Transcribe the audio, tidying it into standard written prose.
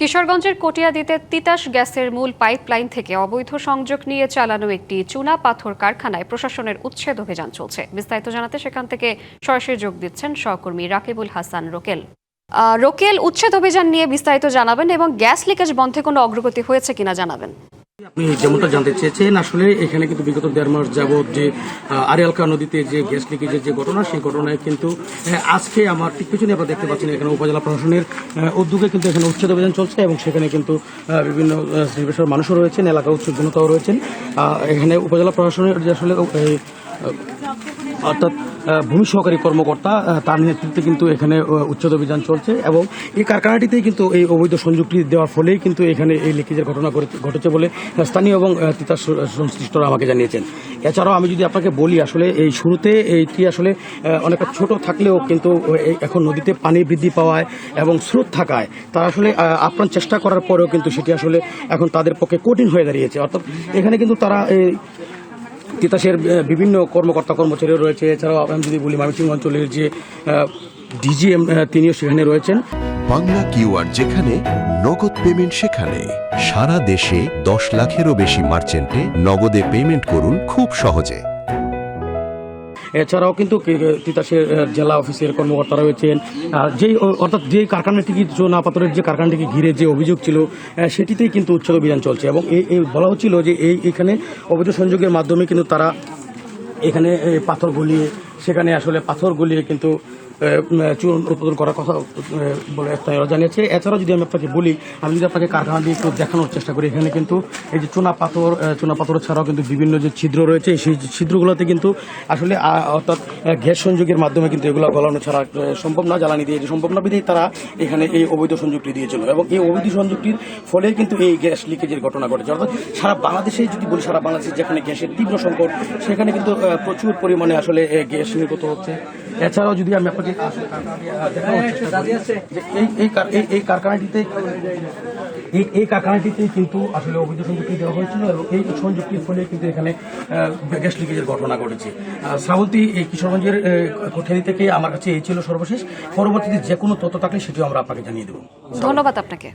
কিশোরগঞ্জের কটিয়াদীতে তিতাস গ্যাসের মূল পাইপলাইন থেকে অবৈধ সংযোগ নিয়ে চালানো একটি চুনা পাথর কারখানায় প্রশাসনের উচ্ছেদ অভিযান চলছে। বিস্তারিত জানাতে সেখান থেকে সরাসরি যোগ দিচ্ছেন সহকর্মী রাকিবুল হাসান রোকেল। রোকেল, উচ্ছেদ অভিযান নিয়ে বিস্তারিত জানাবেন এবং গ্যাস লিকেজ বন্ধে কোনো অগ্রগতি হয়েছে কিনা জানাবেন। আপনি যেমনটা জানতে চেয়েছেন, আসলে এখানে কিন্তু বিগত 1.5 মাস যাবৎ যে আরিয়ালকা নদীতে যে গ্যাস লিকেজের যে ঘটনা, সেই ঘটনায় কিন্তু আজকে আমার ঠিক পিছনে আপনারা দেখতে পাচ্ছেন এখানে উপজেলা প্রশাসনের উদ্যোগে কিন্তু এখানে উচ্ছেদ অভিযান চলছে এবং সেখানে কিন্তু বিভিন্ন শ্রেণী পেশার মানুষও রয়েছেন, এলাকা উচ্ছেদ জনতাও রয়েছেন। এখানে উপজেলা প্রশাসনের যে আসলে অর্থাৎ ভূমি সহকারী কর্মকর্তা, তার নেতৃত্বে কিন্তু এখানে উচ্ছেদ অভিযান চলছে এবং এই কারখানাটিতেই কিন্তু এই অবৈধ সংযুক্তি দেওয়ার ফলেই কিন্তু এখানে এই লিকেজের ঘটনা ঘটেছে বলে স্থানীয় এবং তিতাস সংশ্লিষ্টরা আমাকে জানিয়েছেন। এছাড়াও আমি যদি আপনাকে বলি, আসলে এই শুরুতে এইটি আসলে অনেকটা ছোট থাকলেও কিন্তু এখন নদীতে পানি বৃদ্ধি পাওয়ায় এবং স্রোত থাকায় তারা আসলে আপ্রাণ চেষ্টা করার পরেও কিন্তু সেটি আসলে এখন তাদের পক্ষে কঠিন হয়ে দাঁড়িয়েছে। অর্থাৎ এখানে কিন্তু তারা তিতাসের বিভিন্ন কর্মকর্তা কর্মচারীও রয়েছে। এছাড়াও আমি যদি বলি ময়মনসিংহ অঞ্চলের যে ডিজিএম, তিনিও সেখানে রয়েছেন। বাংলা কিউআর যেখানে নগদ পেমেন্ট সেখানে। সারা দেশে 10 লাখেরও বেশি মার্চেন্টে নগদে পেমেন্ট করুন খুব সহজে। এছাড়াও কিন্তু তিতাসের জেলা অফিসের কর্মকর্তারা রয়েছেন। অর্থাৎ যে কারখানাটিকে চুনা পাথরের যে কারখানাটিকে ঘিরে যে অভিযোগ ছিল, সেটিতেই কিন্তু উচ্ছেদ অভিযান চলছে এবং এই বলা হচ্ছিল যে এখানে অবৈধ সংযোগের মাধ্যমে কিন্তু তারা এখানে পাথর গলিয়ে, সেখানে আসলে পাথর গলিয়ে কিন্তু চূর্ণ উৎপাদন করার কথা বলে স্থানীয়রা জানিয়েছে। এছাড়াও যদি আমি আপনাকে বলি, আমি যদি আপনাকে কারখানাটি একটু দেখানোর চেষ্টা করি, এখানে কিন্তু এই যে চুনা পাথর ছাড়াও কিন্তু বিভিন্ন যে ছিদ্র রয়েছে, সেই ছিদ্রগুলোতে কিন্তু আসলে অর্থাৎ গ্যাস সংযোগের মাধ্যমে কিন্তু এগুলো গলানো ছাড়া সম্ভব না, জ্বালানি দিয়ে সম্ভব না, বিধেই তারা এখানে এই অবৈধ সংযোগটি দিয়েছিল এবং এই অবৈধ সংযোগটির ফলে কিন্তু এই গ্যাস লিকেজের ঘটনা ঘটেছে। অর্থাৎ সারা বাংলাদেশে যদি বলি, সারা বাংলাদেশে যেখানে গ্যাসের তীব্র সংকট, সেখানে কিন্তু প্রচুর পরিমাণে আসলে গ্যাস নির্গত হচ্ছে। এছাড়াও যদি আমি আপনাকে এই কারখানাটিতেই কিন্তু আসলে অবৈধ সংযুক্তি দেওয়া হয়েছিল এবং এই সংযুক্তির ফলে কিন্তু এখানে গ্যাস লিকেজের ঘটনা ঘটেছে। শ্রাবন্তী, এই কিশোরগঞ্জের কোঠারি থেকে আমার কাছে এই ছিল সর্বশেষ। পরবর্তীতে যে কোনো তথ্য থাকলে সেটিও আমরা আপনাকে জানিয়ে দেব। ধন্যবাদ আপনাকে।